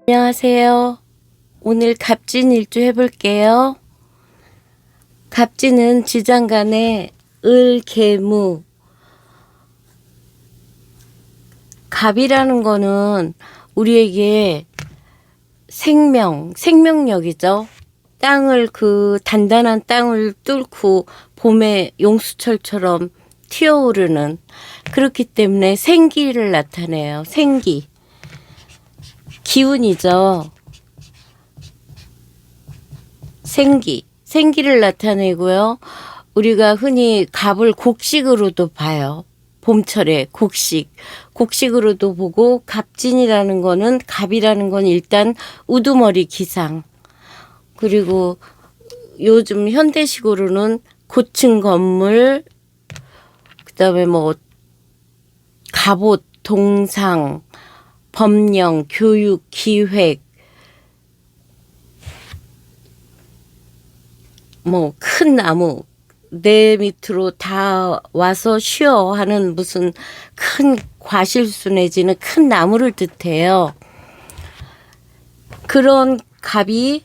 안녕하세요. 오늘 갑진일주 해볼게요. 갑진은 지장간에 을, 개, 무. 갑이라는 거는 우리에게 생명력이죠. 단단한 땅을 뚫고 봄에 용수철처럼 튀어오르는, 그렇기 때문에 생기를 나타내요. 기운이죠. 생기를 나타내고요. 우리가 흔히 갑을 곡식으로도 봐요. 봄철에 곡식으로도 보고, 갑진이라는 거는, 갑이라는 건 일단 우두머리 기상, 그리고 요즘 현대식으로는 고층 건물, 그다음에 뭐 갑옷, 동상, 법령, 교육, 기획, 뭐 큰 나무 내 밑으로 다 와서 쉬어 하는 무슨 큰 과실수 내지는 큰 나무를 뜻해요. 그런 갑이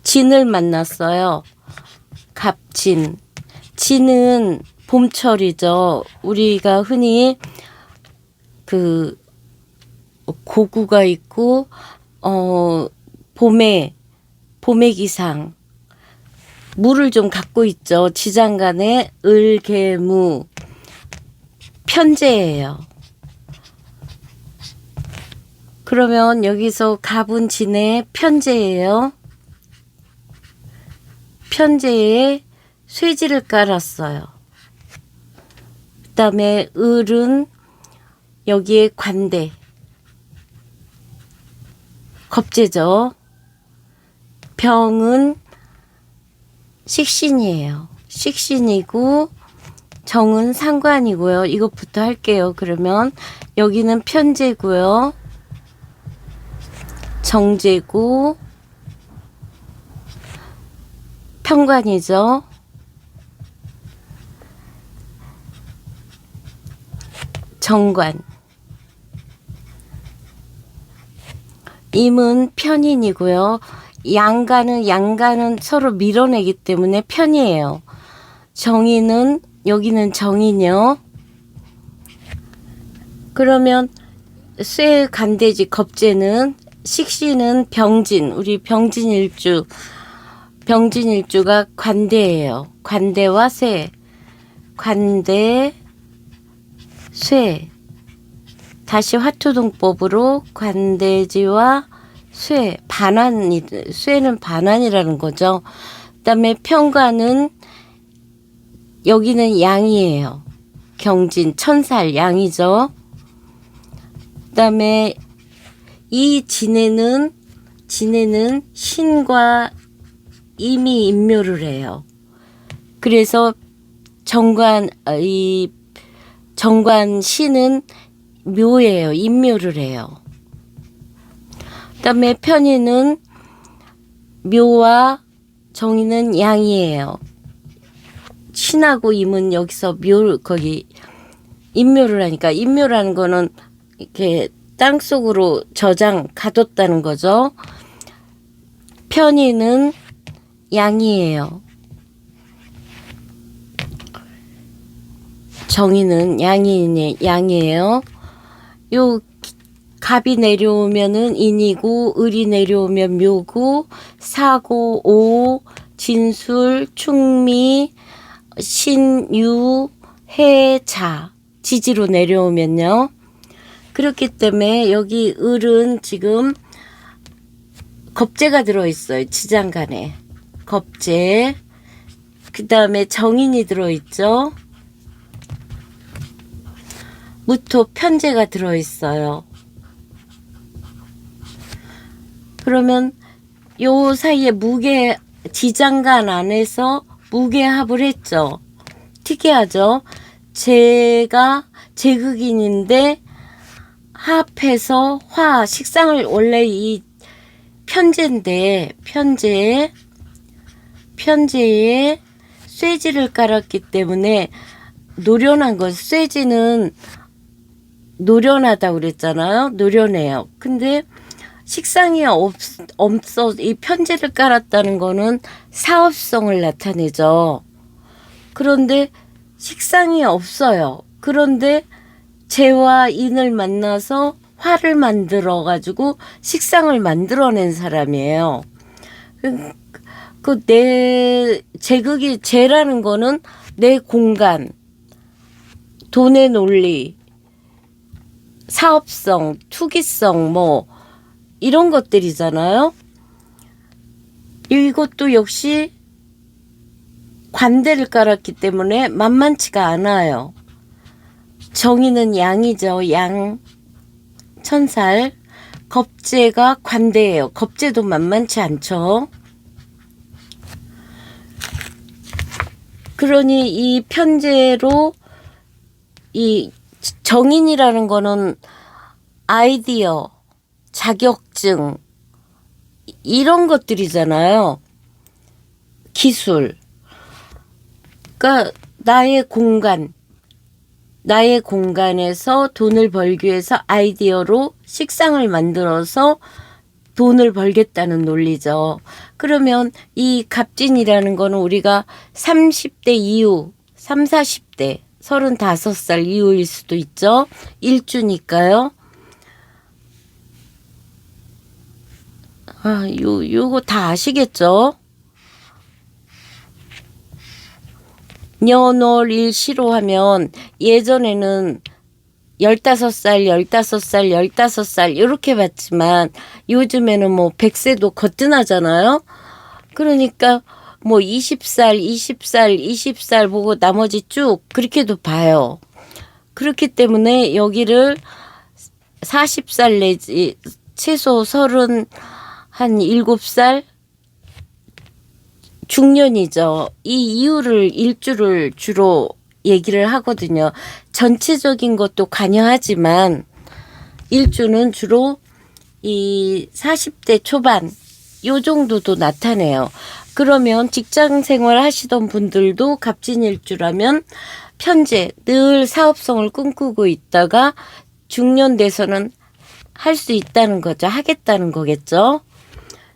진을 만났어요. 갑진. 진은 봄철이죠. 우리가 흔히 고구가 있고 봄의 기상, 물을 좀 갖고 있죠. 지장간에 을, 개, 무, 편재예요. 그러면 여기서 갑은 진의 편재예요. 편재에 쇠지를 깔았어요. 그 다음에 을은 여기에 관대, 겁재죠. 병은 식신이에요. 식신이고 정은 상관이고요. 이것부터 할게요. 그러면 여기는 편재고요. 정제고 편관이죠. 정관. 임은 편인이고요. 양간은 서로 밀어내기 때문에 편이에요. 정인은 여기는 정인이요. 그러면 쇠, 간대지, 겁재는, 식신은 병진, 우리 병진일주가 관대예요. 관대와 쇠, 관대, 쇠. 다시 화투동법으로 관대지와 쇠는 반환이라는 거죠. 그다음에 편관은 여기는 양이에요. 경진, 천살, 양이죠. 그다음에 이 진에는 신과 임이 인묘를 해요. 그래서 정관 신은 묘예요. 인묘를 해요. 그다음에 편인은 묘와 정인은 양이에요. 신하고 임은 여기서 인묘를 하니까, 인묘라는 거는 이렇게 땅속으로 가뒀다는 거죠. 편인은 양이에요. 정인은 양이에요. 요 갑이 내려오면은 인이고, 을이 내려오면 묘고, 사고, 오, 진술, 충미, 신유, 해, 자, 지지로 내려오면요. 그렇기 때문에 여기 을은 지금 겁재가 들어있어요. 지장간에 겁재. 그 다음에 정인이 들어있죠. 무토, 편재가 들어있어요. 그러면 요 사이에 지장간 안에서 무게합을 했죠. 특이하죠. 제가 제극인인데 합해서 식상을, 원래 이 편재인데 편재에 쇠지를 깔았기 때문에 노련한 거, 쇠지는 노련하다고 그랬잖아요. 노련해요. 근데 식상이 없어, 이 편제를 깔았다는 거는 사업성을 나타내죠. 그런데 식상이 없어요. 그런데 재와 인을 만나서 화를 만들어 가지고 식상을 만들어낸 사람이에요. 제극이, 재라는 거는 내 공간, 돈의 논리, 사업성, 투기성, 뭐 이런 것들이잖아요. 이것도 역시 관대를 깔았기 때문에 만만치가 않아요. 정의는 양이죠. 양, 천살. 겁재가 관대예요. 겁재도 만만치 않죠. 그러니 이 편제로 이 정인이라는 거는 아이디어, 자격증 이런 것들이잖아요. 기술. 그러니까 나의 공간에서 돈을 벌기 위해서 아이디어로 식상을 만들어서 돈을 벌겠다는 논리죠. 그러면 이 갑진이라는 거는 우리가 30대 이후, 3, 40대, 35살 이후일 수도 있죠. 일주니까요. 요거 다 아시겠죠? 년월 일시로 하면 예전에는 15살 이렇게 봤지만 요즘에는 뭐 100세도 거뜬하잖아요. 그러니까 뭐 20살 보고 나머지 쭉 그렇게도 봐요. 그렇기 때문에 여기를 40살 내지 최소 37살 중년이죠. 이 이유를 일주를 주로 얘기를 하거든요. 전체적인 것도 관여하지만 일주는 주로 이 40대 초반 요 정도도 나타내요. 그러면 직장 생활 하시던 분들도 갑진일주라면 편제 늘 사업성을 꿈꾸고 있다가 중년 돼서는 할 수 있다는 거죠. 하겠다는 거겠죠.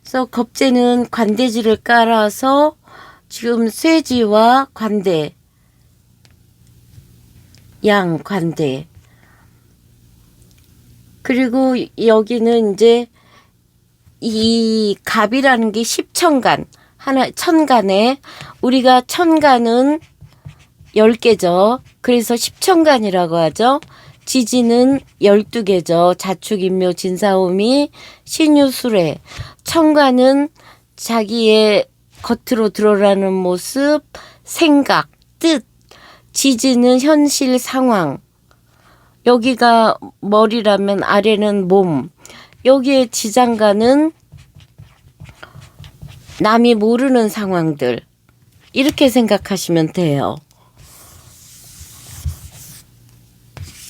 그래서 겁재는 관대지를 깔아서 지금 쇠지와 관대, 양, 관대. 그리고 여기는 이제 이 갑이라는 게 십천간, 천간에 우리가 천간은 10개죠. 그래서 십천간이라고 하죠. 지지는 12개죠. 자축, 인묘, 진사오미, 신유, 수래. 천간은 자기의 겉으로 드러나는 모습, 생각, 뜻. 지지는 현실, 상황. 여기가 머리라면 아래는 몸. 여기에 지장간은 남이 모르는 상황들. 이렇게 생각하시면 돼요.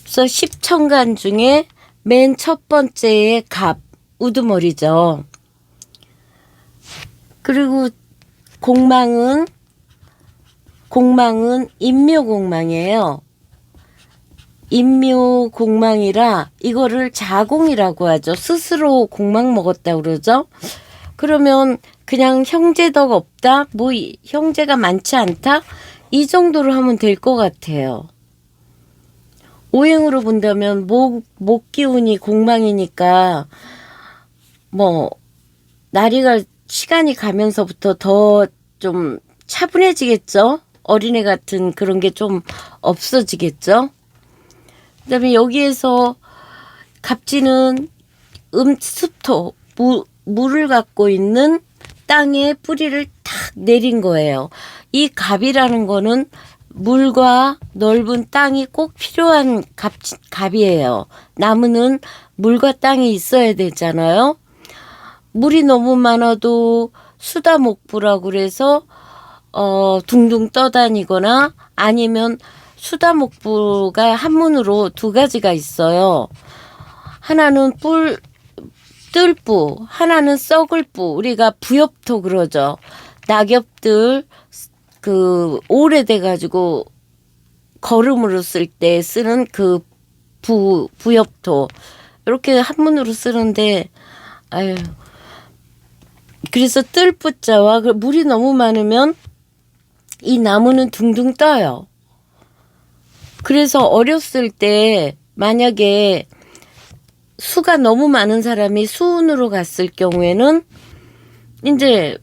그래서 십천간 중에 맨 첫 번째의 갑, 우두머리죠. 그리고 공망은 인묘공망이에요. 인묘공망이라 이거를 자공이라고 하죠. 스스로 공망 먹었다 그러죠. 그러면 그냥 형제덕 없다, 뭐 형제가 많지 않다 이 정도로 하면 될 것 같아요. 오행으로 본다면 목 기운이 공망이니까 뭐 시간이 가면서부터 더 좀 차분해지겠죠. 어린애 같은 그런 게 좀 없어지겠죠. 그다음에 여기에서 갑진은 습토, 물을 갖고 있는 땅에 뿌리를 탁 내린 거예요. 이 갑이라는 거는 물과 넓은 땅이 꼭 필요한 갑이에요. 나무는 물과 땅이 있어야 되잖아요. 물이 너무 많아도 수다목부라고 그래서 둥둥 떠다니거나 아니면 수다목부가 한문으로 두 가지가 있어요. 하나는 뜰부, 하나는 썩을부. 우리가 부엽토 그러죠. 낙엽들 오래돼 가지고 거름으로 쓸 때 쓰는 그 부엽토 이렇게 한문으로 쓰는데 아유 그래서 뜰뿌자와 물이 너무 많으면 이 나무는 둥둥 떠요. 그래서 어렸을 때 만약에 수가 너무 많은 사람이 수운으로 갔을 경우에는 이제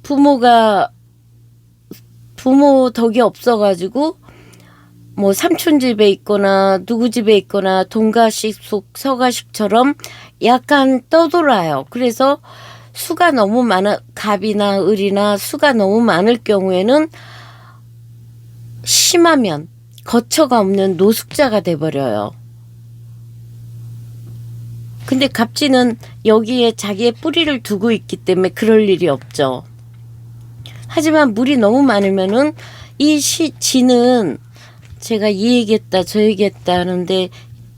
부모 덕이 없어가지고 뭐 삼촌 집에 있거나 누구 집에 있거나 동가식 서가식처럼 약간 떠돌아요. 그래서 수가 너무 많아 갑이나 을이나 수가 너무 많을 경우에는 심하면 거처가 없는 노숙자가 돼버려요. 근데 갑진은 여기에 자기의 뿌리를 두고 있기 때문에 그럴 일이 없죠. 하지만 물이 너무 많으면은 이 지는 제가 이 얘기했다 저 얘기했다 하는데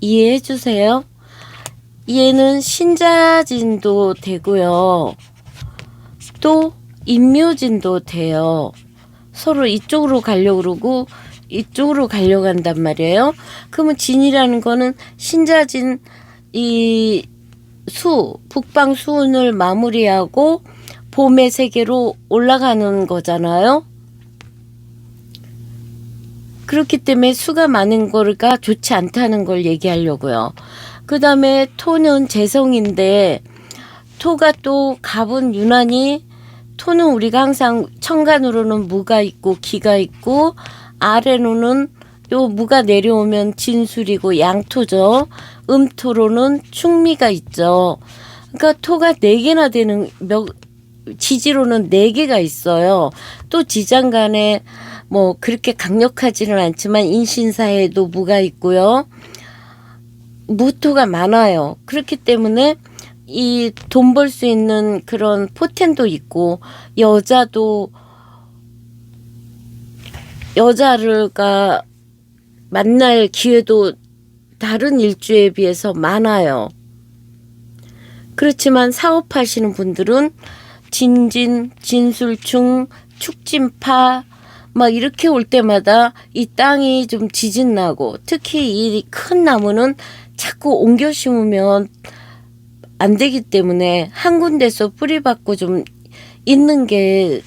이해해 주세요. 얘는 신자진도 되고요. 또 인묘진도 돼요. 서로 이쪽으로 가려고 그러고 이쪽으로 가려고 한단 말이에요. 그러면 진이라는 거는 신자진 이 북방 수운을 마무리하고 봄의 세계로 올라가는 거잖아요. 그렇기 때문에 수가 많은 거가 좋지 않다는 걸 얘기하려고요. 그 다음에 토는 재성인데 토가 또 갑은 유난히 토는 우리가 항상 천간으로는 무가 있고 기가 있고 아래로는 요 무가 내려오면 진술이고 양토죠. 음토로는 충미가 있죠. 그러니까 토가 4개나 되는 지지로는 4개가 있어요. 또 지장간에 뭐 그렇게 강력하지는 않지만 인신사에도 무가 있고요. 무토가 많아요. 그렇기 때문에 이 돈 벌 수 있는 그런 포텐도 있고 여자가 만날 기회도 다른 일주에 비해서 많아요. 그렇지만 사업하시는 분들은 진진, 진술충, 축진파 막 이렇게 올 때마다 이 땅이 좀 지진나고 특히 이 큰 나무는 자꾸 옮겨 심으면 안 되기 때문에 한 군데서 뿌리박고 좀 있는 게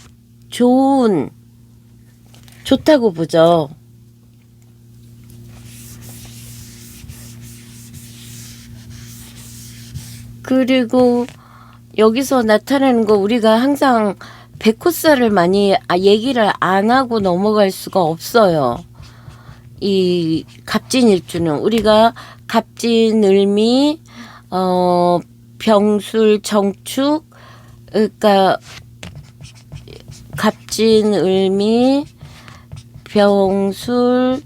좋다고 보죠. 그리고 여기서 나타나는 거 우리가 항상 백호살을 많이 얘기를 안 하고 넘어갈 수가 없어요. 이 갑진일주는 우리가 갑진을미 병술 정축 그러니까 갑진을미 병술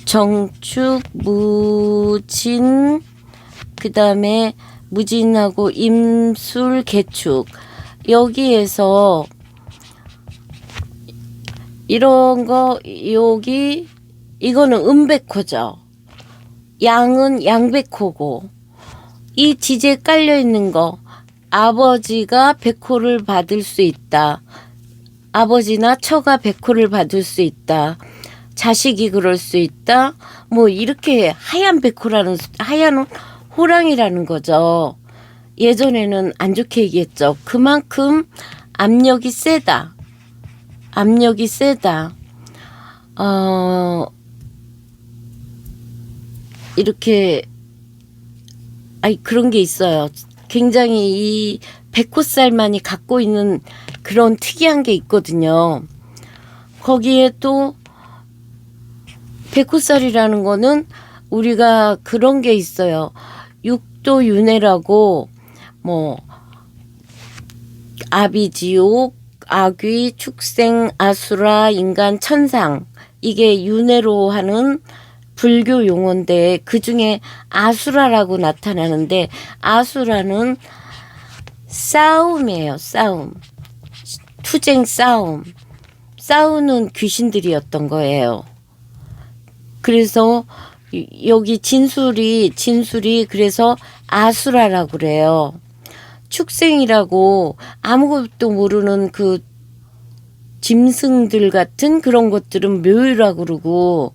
정축 무진 그 다음에 무진하고 임술 개축 여기에서 이런 거 이거는 음백호죠. 양은 양백호고 이 지지에 깔려 있는 거 아버지가 백호를 받을 수 있다. 아버지나 처가 백호를 받을 수 있다. 자식이 그럴 수 있다. 뭐 이렇게 하얀 호랑이라는 거죠. 예전에는 안 좋게 얘기했죠. 그만큼 압력이 세다. 이렇게 그런 게 있어요. 굉장히 이 백호살만이 갖고 있는 그런 특이한 게 있거든요. 거기에 또 백호살이라는 거는 우리가 그런 게 있어요. 육도윤회라고 뭐 아비지옥, 아귀, 축생, 아수라, 인간, 천상 이게 윤회로 하는 불교 용어인데 그중에 아수라라고 나타나는데 아수라는 싸움이에요. 싸움. 투쟁 싸움. 싸우는 귀신들이었던 거예요. 그래서 여기 진술이 그래서 아수라라고 그래요. 축생이라고 아무것도 모르는 그 짐승들 같은 그런 것들은 묘유라고 그러고,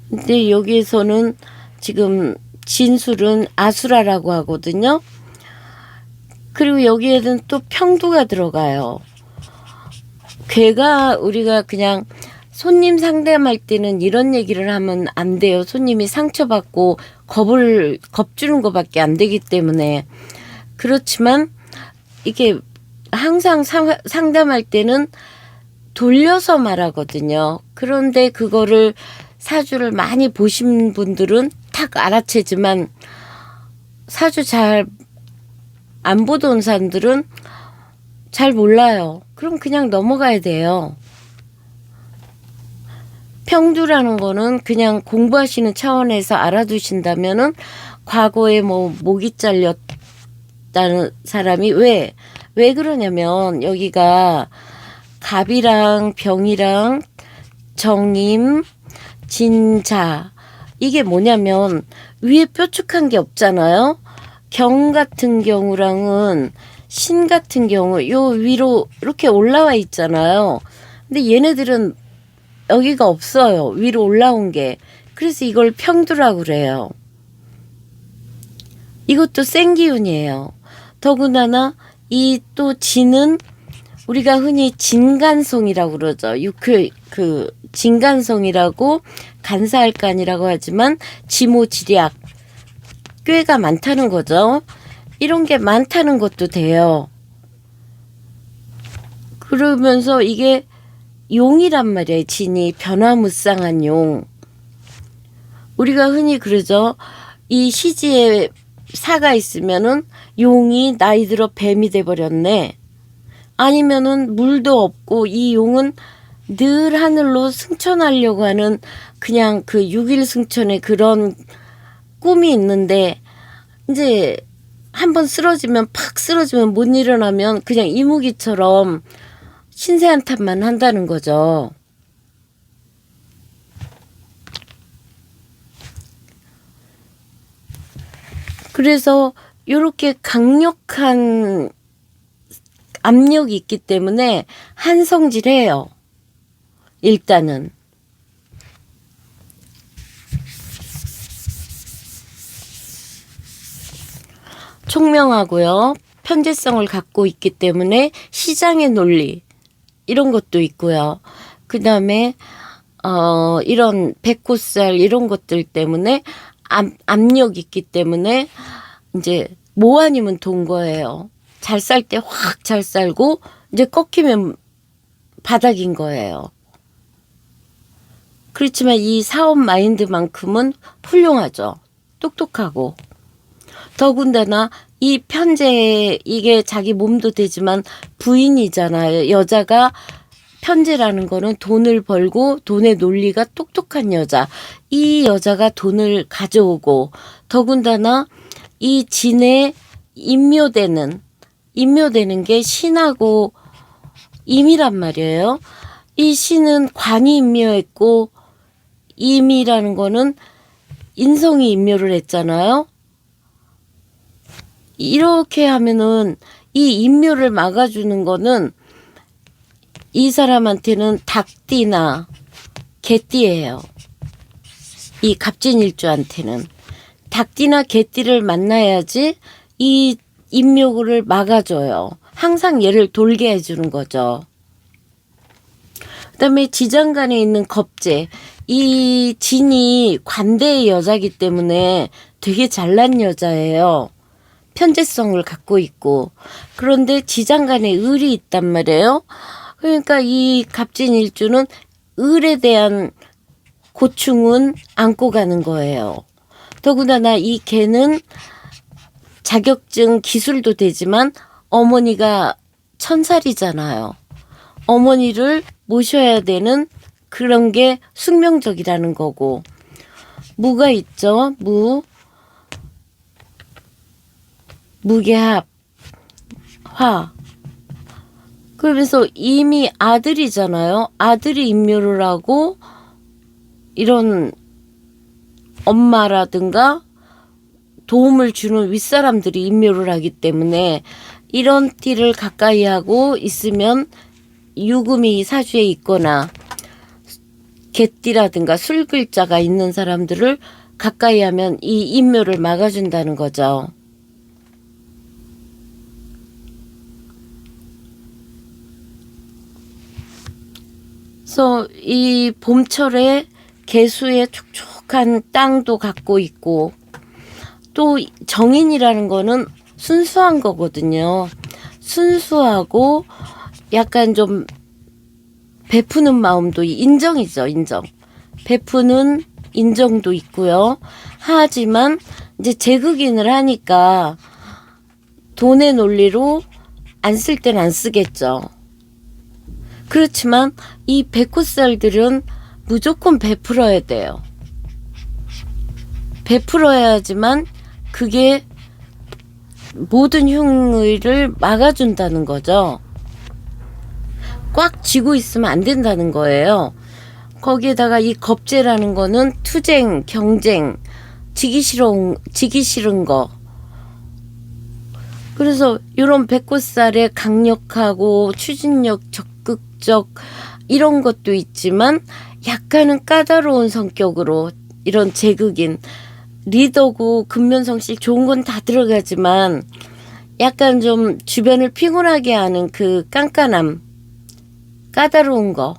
근데 여기에서는 지금 진술은 아수라라고 하거든요. 그리고 여기에는 또 평두가 들어가요. 괴가 우리가 그냥 손님 상담할 때는 이런 얘기를 하면 안 돼요. 손님이 상처받고 겁주는 것밖에 안 되기 때문에. 그렇지만 이게 항상 상담할 때는 돌려서 말하거든요. 그런데 그거를 사주를 많이 보신 분들은 딱 알아채지만 사주 잘 안 보던 사람들은 잘 몰라요. 그럼 그냥 넘어가야 돼요. 평두라는 거는 그냥 공부하시는 차원에서 알아두신다면은 과거에 뭐 목이 잘렸다는 사람이 왜 그러냐면 여기가 갑이랑 병이랑 정임, 진자 이게 뭐냐면 위에 뾰족한 게 없잖아요. 경 같은 경우랑은 신 같은 경우 요 위로 이렇게 올라와 있잖아요. 근데 얘네들은 여기가 없어요. 위로 올라온 게. 그래서 이걸 평두라고 그래요. 이것도 센 기운이에요. 더군다나 이 또 진은 우리가 흔히 진간송이라고 그러죠. 그 진간송이라고 간사할간이라고 하지만 지모지략 꾀가 많다는 거죠. 이런 게 많다는 것도 돼요. 그러면서 이게 용이란 말이에요. 진이 변화무쌍한 용. 우리가 흔히 그러죠. 이 시지에 사가 있으면은 용이 나이 들어 뱀이 돼버렸네. 아니면은 물도 없고 이 용은 늘 하늘로 승천하려고 하는 그냥 그 6일 승천의 그런 꿈이 있는데 이제 한번 팍 쓰러지면 못 일어나면 그냥 이무기처럼 신세한탄만 한다는 거죠. 그래서 이렇게 강력한 압력이 있기 때문에 한성질해요. 일단은. 총명하고요. 편재성을 갖고 있기 때문에 시장의 논리 이런 것도 있고요. 그 다음에 이런 백호살 이런 것들 때문에 압력이 있기 때문에 이제 뭐 아니면 돈 거예요. 잘 살 때 확 잘 살고 이제 꺾이면 바닥인 거예요. 그렇지만 이 사업 마인드만큼은 훌륭하죠. 똑똑하고. 더군다나 이 편재 이게 자기 몸도 되지만 부인이잖아요. 여자가 편재라는 거는 돈을 벌고 돈의 논리가 똑똑한 여자. 이 여자가 돈을 가져오고 더군다나 이 진에 임묘되는 게 신하고 임이란 말이에요. 이 신은 관이 임묘했고 임이라는 거는 인성이 임묘를 했잖아요. 이렇게 하면은 이 임묘를 막아주는 거는 이 사람한테는 닭띠나 개띠예요. 이 갑진일주한테는 닭띠나 개띠를 만나야지 이 임묘를 막아줘요. 항상 얘를 돌게 해주는 거죠. 그다음에 지장간에 있는 겁재. 이 진이 관대의 여자기 때문에 되게 잘난 여자예요. 편재성을 갖고 있고. 그런데 지장간에 을이 있단 말이에요. 그러니까 이 갑진일주는 을에 대한 고충은 안고 가는 거예요. 더군다나 이 개는 자격증 기술도 되지만 어머니가 천살이잖아요. 어머니를 모셔야 되는 그런 게 숙명적이라는 거고. 무가 있죠. 무계합, 화. 그러면서 이미 아들이잖아요. 아들이 임묘를 하고 이런 엄마라든가 도움을 주는 윗사람들이 임묘를 하기 때문에 이런 띠를 가까이 하고 있으면 유금이 사주에 있거나 개띠라든가 술글자가 있는 사람들을 가까이 하면 이 인묘를 막아준다는 거죠. 그래서 이 봄철에 개수의 촉촉한 땅도 갖고 있고, 또 정인이라는 거는 순수한 거거든요. 순수하고 약간 좀 베푸는 마음도 인정이죠. 인정. 베푸는 인정도 있고요. 하지만 이제 제극인을 하니까 돈의 논리로 안 쓸 땐 안 쓰겠죠. 그렇지만 이 백호살들은 무조건 베풀어야 돼요. 베풀어야지만 그게 모든 흉의를 막아준다는 거죠. 꽉 쥐고 있으면 안 된다는 거예요. 거기에다가 이 겁재라는 거는 투쟁, 경쟁, 지기 싫은 거. 그래서 이런 백호살의 강력하고 추진력, 적극적 이런 것도 있지만 약간은 까다로운 성격으로 이런 제극인 리더고 근면성실 좋은 건 다 들어가지만 약간 좀 주변을 피곤하게 하는 그 깐깐함, 까다로운 거,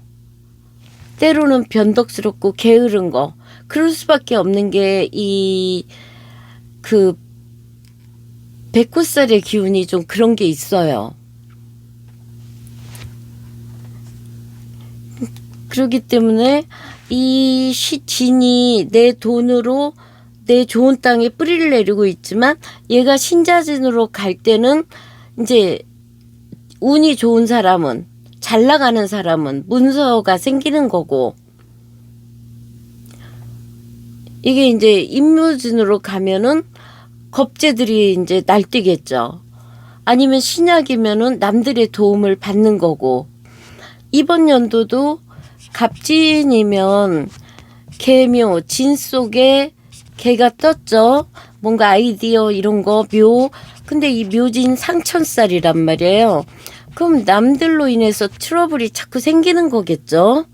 때로는 변덕스럽고 게으른 거, 그럴 수밖에 없는 게 이 그 백호살의 기운이 좀 그런 게 있어요. 그렇기 때문에 이 진이 내 돈으로 내 좋은 땅에 뿌리를 내리고 있지만 얘가 신자진으로 갈 때는 이제 운이 좋은 사람은, 잘 나가는 사람은 문서가 생기는 거고, 이게 이제 임묘진으로 가면은 겁재들이 이제 날뛰겠죠. 아니면 신약이면은 남들의 도움을 받는 거고, 이번 연도도 갑진이면 개묘, 진 속에 개가 떴죠. 뭔가 아이디어 이런 거 묘. 근데 이 묘진 상천살이란 말이에요. 그럼 남들로 인해서 트러블이 자꾸 생기는 거겠죠.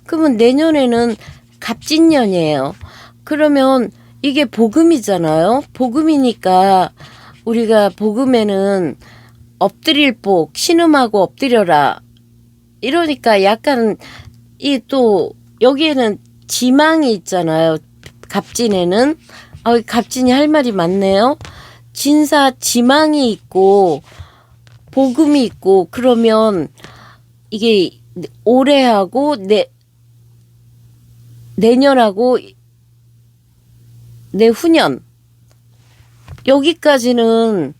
그러면 내년에는 갑진년이에요. 그러면 이게 복음이잖아요. 복음이니까 우리가 복음에는 엎드릴 복, 신음하고 엎드려라. 이러니까 약간 이 또 여기에는 지망이 있잖아요. 갑진에는. 갑진이 할 말이 많네요. 진사 지망이 있고 복음이 있고, 그러면 이게 올해하고 내년하고 내후년 여기까지는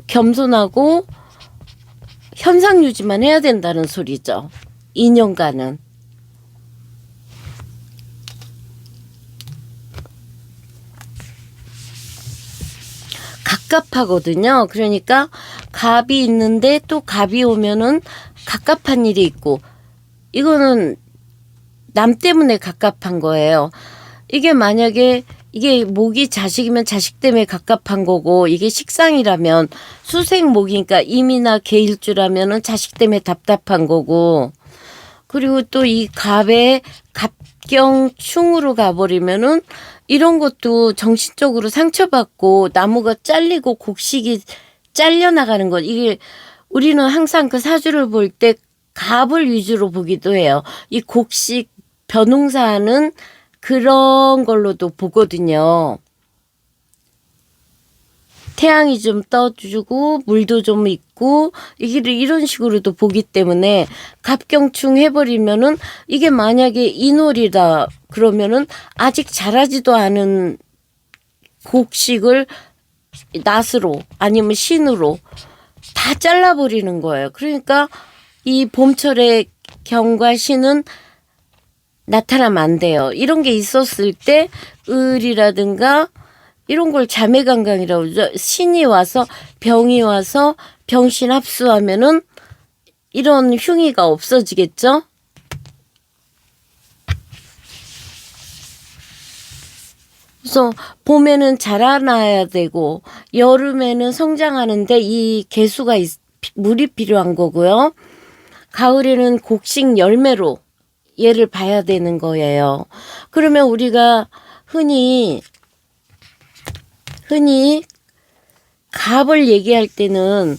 겸손하고 현상 유지만 해야 된다는 소리죠. 2년간은. 갑갑하거든요. 그러니까 갑이 있는데 또 갑이 오면은 갑갑한 일이 있고, 이거는 남 때문에 갑갑한 거예요. 이게 만약에 이게 목이 자식이면 자식 때문에 갑갑한 거고, 이게 식상이라면 수생목이니까 임이나 개일주라면은 자식 때문에 답답한 거고, 그리고 또 이 갑에 갑경충으로 가버리면은 이런 것도 정신적으로 상처받고 나무가 잘리고 곡식이 잘려나가는 것. 이게 우리는 항상 그 사주를 볼 때 갑을 위주로 보기도 해요. 이 곡식 벼농사는 그런 걸로도 보거든요. 태양이 좀 떠주고 물도 좀 있고 이런 식으로도 보기 때문에 갑경충 해버리면은, 이게 만약에 인월이다 그러면은 아직 자라지도 않은 곡식을 낫으로 아니면 신으로 다 잘라버리는 거예요. 그러니까 이 봄철에 경과 신은 나타나면 안 돼요. 이런 게 있었을 때 을이라든가 이런 걸 자매강강이라고 그러죠. 신이 와서 병이 와서 병신 합수하면은 이런 흉의가 없어지겠죠. 그래서 봄에는 자라나야 되고 여름에는 성장하는데 이 개수가 물이 필요한 거고요. 가을에는 곡식 열매로 얘를 봐야 되는 거예요. 그러면 우리가 흔히 갑을 얘기할 때는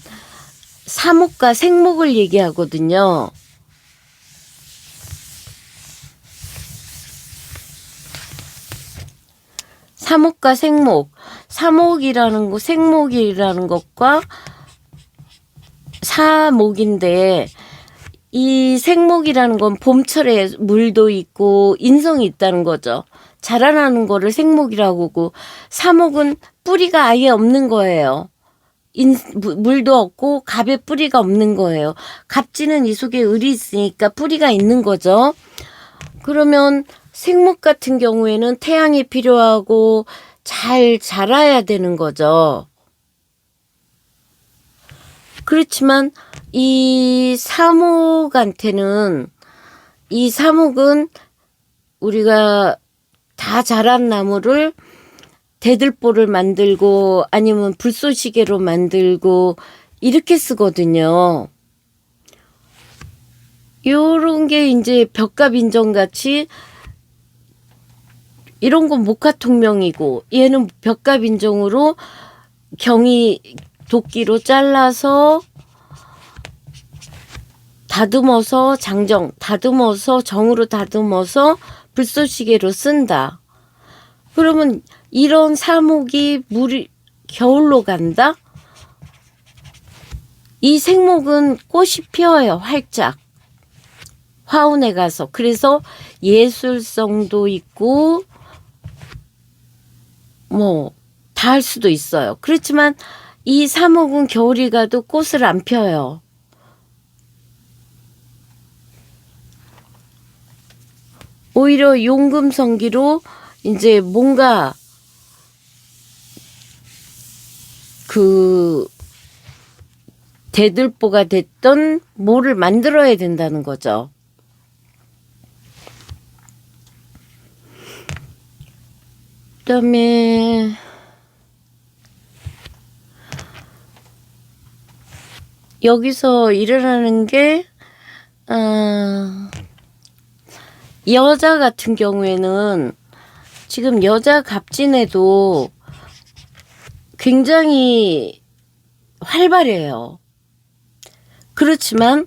사목과 생목을 얘기하거든요. 사목과 생목, 사목이라는 거, 생목이라는 것과 사목인데 이 생목이라는 건 봄철에 물도 있고 인성이 있다는 거죠. 자라나는 거를 생목이라고 하고 사목은 뿌리가 아예 없는 거예요. 물도 없고 갑에 뿌리가 없는 거예요. 갑지는 이 속에 을이 있으니까 뿌리가 있는 거죠. 그러면 생목 같은 경우에는 태양이 필요하고 잘 자라야 되는 거죠. 그렇지만 이 사목은 우리가 다 자란 나무를 대들보를 만들고 아니면 불쏘시개로 만들고 이렇게 쓰거든요. 요런 게 이제 벽갑인정 같이 이런 건 목화통명이고 얘는 벽갑인정으로 경이 도끼로 잘라서 다듬어서 정으로 다듬어서 불쏘시개로 쓴다. 그러면 이런 사목이 겨울로 간다? 이 생목은 꽃이 피어요. 활짝. 화운에 가서. 그래서 예술성도 있고 다 할 수도 있어요. 그렇지만 이 사목은 겨울이 가도 꽃을 안 펴요. 오히려 용금성기로 이제 뭔가 대들보가 됐던 뭐를 만들어야 된다는 거죠. 그다음에 여기서 일어나는 게 여자 같은 경우에는 지금 여자 갑진에도 굉장히 활발해요. 그렇지만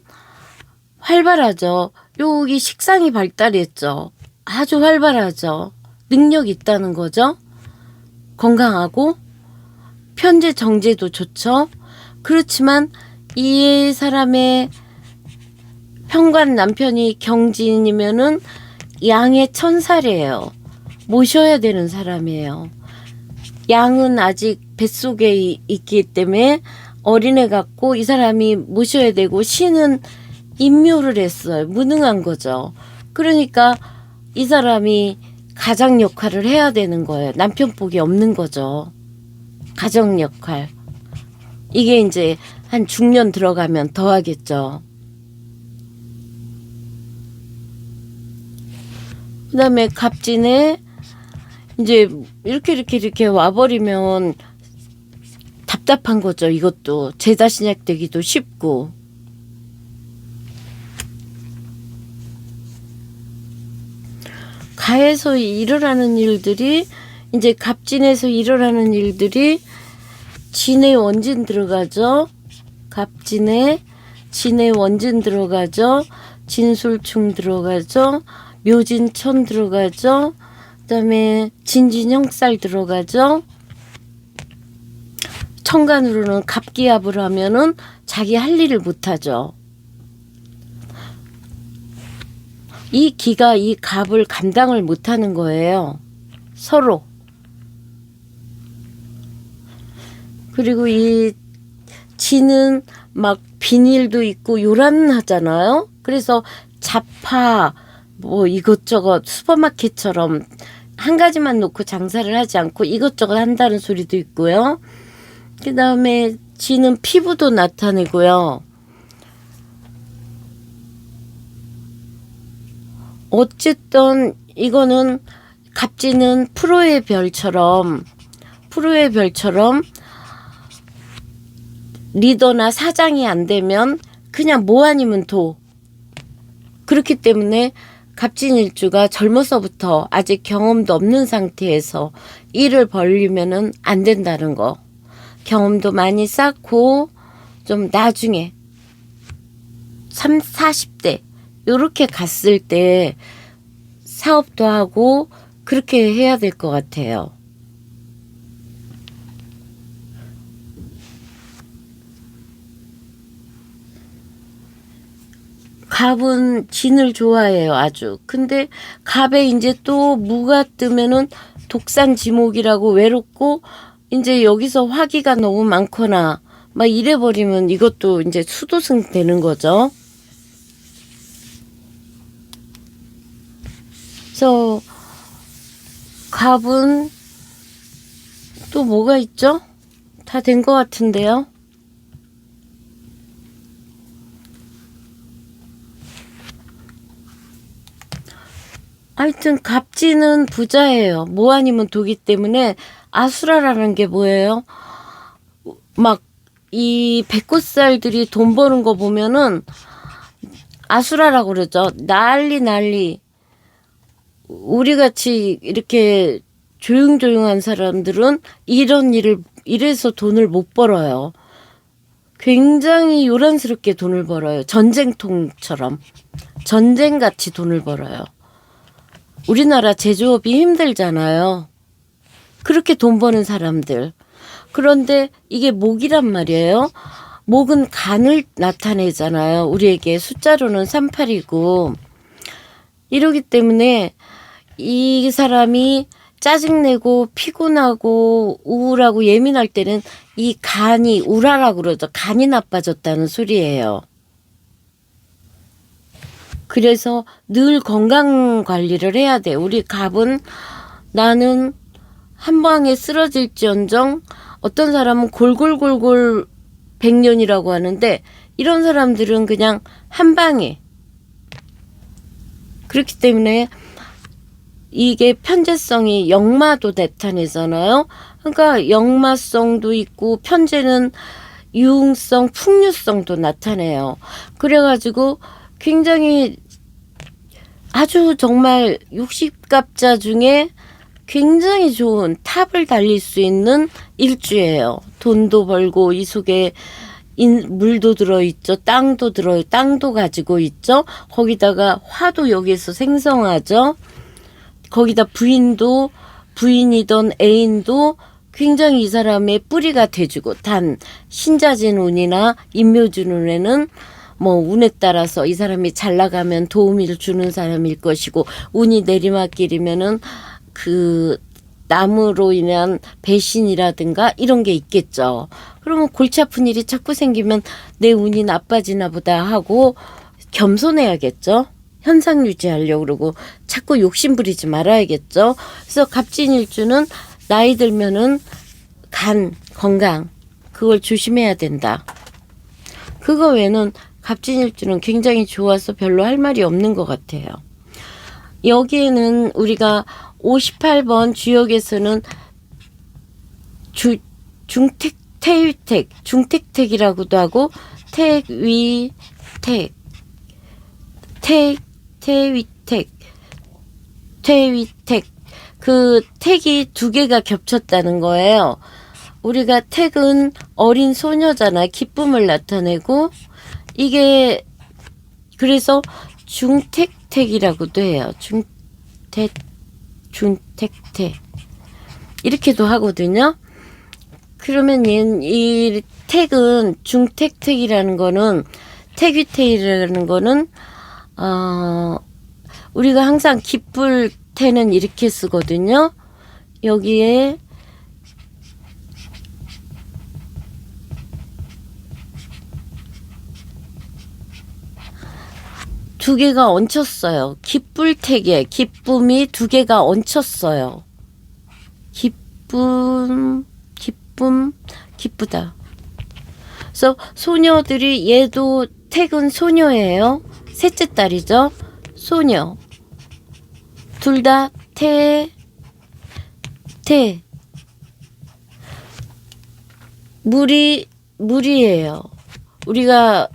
활발하죠. 여기 식상이 발달했죠. 아주 활발하죠. 능력이 있다는 거죠. 건강하고 편재 정제도 좋죠. 그렇지만 이 사람의 현관 남편이 경진이면은 양의 천살이에요. 모셔야 되는 사람이에요. 양은 아직 뱃속에 있기 때문에 어린애 같고 이 사람이 모셔야 되고 신은 임묘를 했어요. 무능한 거죠. 그러니까 이 사람이 가장 역할을 해야 되는 거예요. 남편 복이 없는 거죠. 가정 역할. 이게 이제 한 중년 들어가면 더 하겠죠. 그 다음에 갑진에 이제 이렇게 와버리면 답답한 거죠. 이것도 제자 신약되기도 쉽고. 가에서 일어나는 일들이 이제 갑진에서 일어나는 일들이 진의 원진 들어가죠. 갑진에 진의 원진 들어가죠. 진술충 들어가죠. 묘진천 들어가죠. 그다음에 진진형살 들어가죠. 천간으로는 갑기압을 하면은 자기 할 일을 못하죠. 이 기가 이 갑을 감당을 못하는 거예요. 서로. 그리고 이 진은 막 비닐도 있고 요란하잖아요. 그래서 잡파 뭐 이것저것 슈퍼마켓처럼 한 가지만 놓고 장사를 하지 않고 이것저것 한다는 소리도 있고요. 그 다음에 진은 피부도 나타내고요. 어쨌든 이거는 갑진은 프로의 별처럼 리더나 사장이 안 되면 그냥 뭐 아니면 도. 그렇기 때문에 갑진일주가 젊어서부터 아직 경험도 없는 상태에서 일을 벌리면은 안 된다는 거. 경험도 많이 쌓고 좀 나중에 40대 요렇게 갔을 때 사업도 하고 그렇게 해야 될 것 같아요. 갑은 진을 좋아해요, 아주. 근데 갑에 이제 또 무가 뜨면은 독산지목이라고 외롭고 이제 여기서 화기가 너무 많거나 막 이래버리면 이것도 이제 수도승 되는 거죠. 그래서 갑은 또 뭐가 있죠? 다 된 것 같은데요. 하여튼 갑진은 부자예요. 뭐 아니면 도기 때문에 아수라라는 게 뭐예요? 막 이 백꽃살들이 돈 버는 거 보면은 아수라라고 그러죠. 난리. 우리 같이 이렇게 조용조용한 사람들은 이런 일을 이래서 돈을 못 벌어요. 굉장히 요란스럽게 돈을 벌어요. 전쟁통처럼 전쟁같이 돈을 벌어요. 우리나라 제조업이 힘들잖아요. 그렇게 돈 버는 사람들. 그런데 이게 목이란 말이에요. 목은 간을 나타내잖아요. 우리에게 숫자로는 38이고. 이러기 때문에 이 사람이 짜증내고 피곤하고 우울하고 예민할 때는 이 간이 우라라고 그러죠. 간이 나빠졌다는 소리예요. 그래서 늘 건강 관리를 해야 돼. 우리 갑은 나는 한 방에 쓰러질지언정 어떤 사람은 골골골골 100년이라고 하는데 이런 사람들은 그냥 한 방에. 그렇기 때문에 이게 편재성이 역마도 나타내잖아요. 그러니까 역마성도 있고 편재는 유흥성, 풍류성도 나타내요. 그래가지고 굉장히 아주 정말 60갑자 중에 굉장히 좋은 탑을 달릴 수 있는 일주예요. 돈도 벌고 이 속에 물도 들어있죠. 땅도 가지고 있죠. 거기다가 화도 여기에서 생성하죠. 거기다 부인이던 애인도 굉장히 이 사람의 뿌리가 돼주고 단 신자진 운이나 인묘진 운에는 뭐 운에 따라서 이 사람이 잘 나가면 도움을 주는 사람일 것이고 운이 내리막길이면은 그 남으로 인한 배신이라든가 이런 게 있겠죠. 그러면 골치 아픈 일이 자꾸 생기면 내 운이 나빠지나 보다 하고 겸손해야겠죠. 현상 유지하려고 그러고 자꾸 욕심 부리지 말아야겠죠. 그래서 갑진일주는 나이 들면은 간, 건강 그걸 조심해야 된다. 그거 외에는 갑진일주는 굉장히 좋아서 별로 할 말이 없는 것 같아요. 여기에는 우리가 58번 주역에서는 중택, 태위택, 중택택이라고도 하고 택위택, 태위택 그 택이 두 개가 겹쳤다는 거예요. 우리가 택은 어린 소녀잖아. 기쁨을 나타내고 이게 그래서 중택택이라고도 해요. 중택택 이렇게도 하거든요. 그러면 이 택은 중택택이라는 거는 택위택이라는 거는 우리가 항상 기쁠 태는 이렇게 쓰거든요. 여기에 두 개가 얹혔어요. 기쁠 택에 기쁨이 두 개가 얹혔어요. 기쁘다. 그래서 소녀들이 얘도 택은 소녀예요. 셋째 딸이죠. 소녀. 둘 다 태. 물이에요. 우리가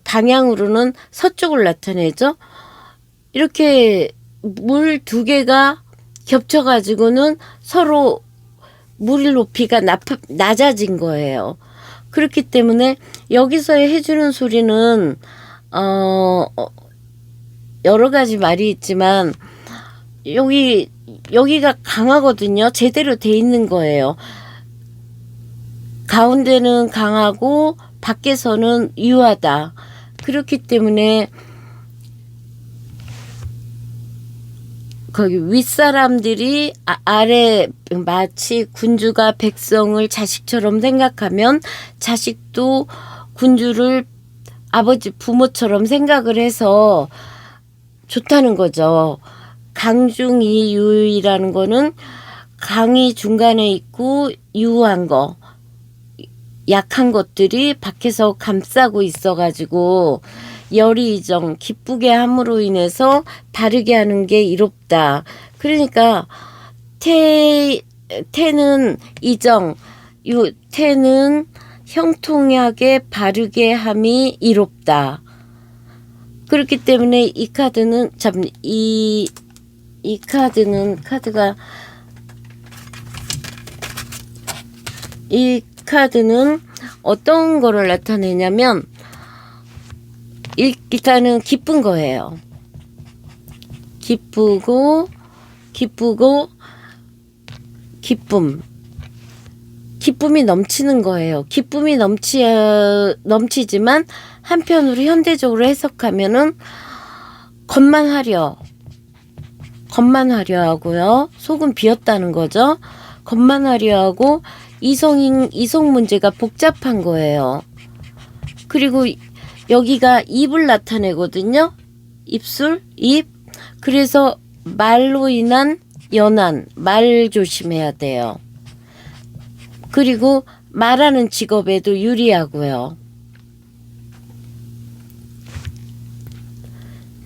방향으로는 서쪽을 나타내죠. 이렇게 물 두 개가 겹쳐가지고는 서로 물 높이가 낮아진 거예요. 그렇기 때문에 여기서 해주는 소리는 여러 가지 말이 있지만 여기가 강하거든요. 제대로 돼 있는 거예요. 가운데는 강하고 밖에서는 유하다. 그렇기 때문에 거기 윗사람들이 아래 마치 군주가 백성을 자식처럼 생각하면 자식도 군주를 아버지 부모처럼 생각을 해서 좋다는 거죠. 강중이유이라는 거는 강이 중간에 있고 유한 거, 약한 것들이 밖에서 감싸고 있어가지고 열이 이정 기쁘게 함으로 인해서 바르게 하는 게 이롭다. 그러니까 태는 이정, 태는 형통하게 바르게 함이 이롭다. 그렇기 때문에 이 카드는 이 카드는 어떤 거를 나타내냐면 일단은 기쁜 거예요. 기쁘고 기쁨이 넘치는 거예요. 기쁨이 넘치지만 한편으로 현대적으로 해석하면은 겉만 화려 하고요. 속은 비었다는 거죠. 겉만 화려 하고 이성 문제가 복잡한 거예요. 그리고 여기가 입을 나타내거든요. 입술, 입. 그래서 말로 인한 연한, 말 조심해야 돼요. 그리고 말하는 직업에도 유리하고요.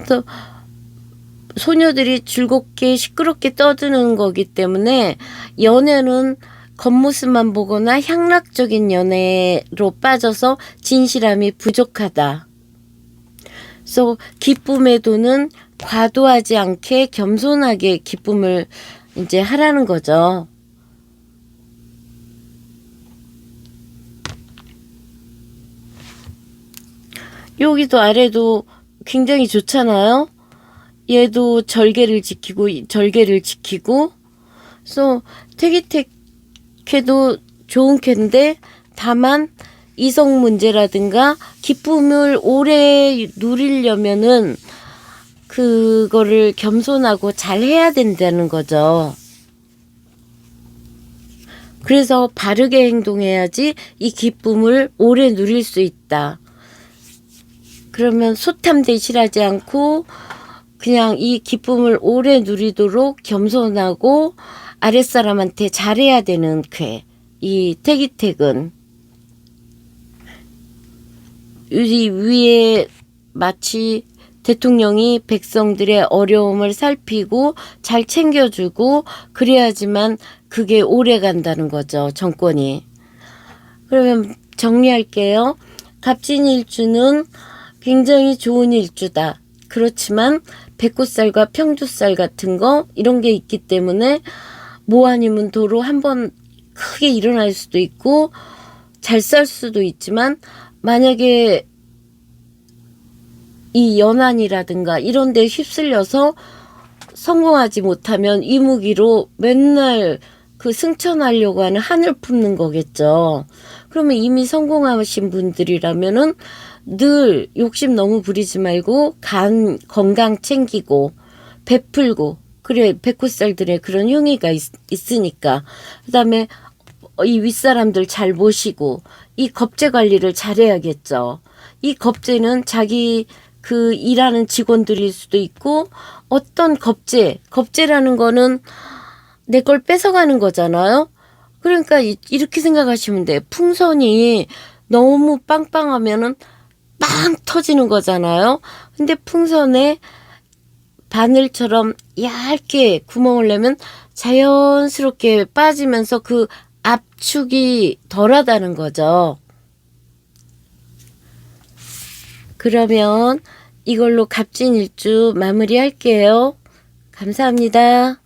또 소녀들이 즐겁게 시끄럽게 떠드는 거기 때문에 연애는 겉모습만 보거나 향락적인 연애로 빠져서 진실함이 부족하다. 그래서 기쁨에도는 과도하지 않게 겸손하게 기쁨을 이제 하라는 거죠. 여기도 아래도 굉장히 좋잖아요. 얘도 절개를 지키고 그래서 태기택해도 좋은 캔데 다만 이성 문제라든가 기쁨을 오래 누리려면은 그거를 겸손하고 잘 해야 된다는 거죠. 그래서 바르게 행동해야지 이 기쁨을 오래 누릴 수 있다. 그러면 소탐대실하지 않고 그냥 이 기쁨을 오래 누리도록 겸손하고 아랫사람한테 잘해야 되는 이 태기택은 이 위에 마치 대통령이 백성들의 어려움을 살피고 잘 챙겨주고 그래야지만 그게 오래 간다는 거죠. 정권이. 그러면 정리할게요. 갑진일주는 굉장히 좋은 일주다. 그렇지만 백호살과 평주살 같은 거 이런 게 있기 때문에 뭐 아니면 도로 한번 크게 일어날 수도 있고 잘 살 수도 있지만 만약에 이 연한이라든가 이런 데 휩쓸려서 성공하지 못하면 이 무기로 맨날 그 승천하려고 하는 한을 품는 거겠죠. 그러면 이미 성공하신 분들이라면은 늘 욕심 너무 부리지 말고 건강 챙기고 베풀고 그래 백호살들의 그런 형의가 있으니까 그다음에 이 윗사람들 잘 모시고 이 겁제 관리를 잘해야겠죠. 이 겁제는 자기 그 일하는 직원들일 수도 있고 어떤 겁제라는 거는 내 걸 뺏어가는 거잖아요. 그러니까 이렇게 생각하시면 돼요. 풍선이 너무 빵빵하면은 빵 터지는 거잖아요. 근데 풍선에 바늘처럼 얇게 구멍을 내면 자연스럽게 빠지면서 그 압축이 덜하다는 거죠. 그러면 이걸로 갑진일주 마무리할게요. 감사합니다.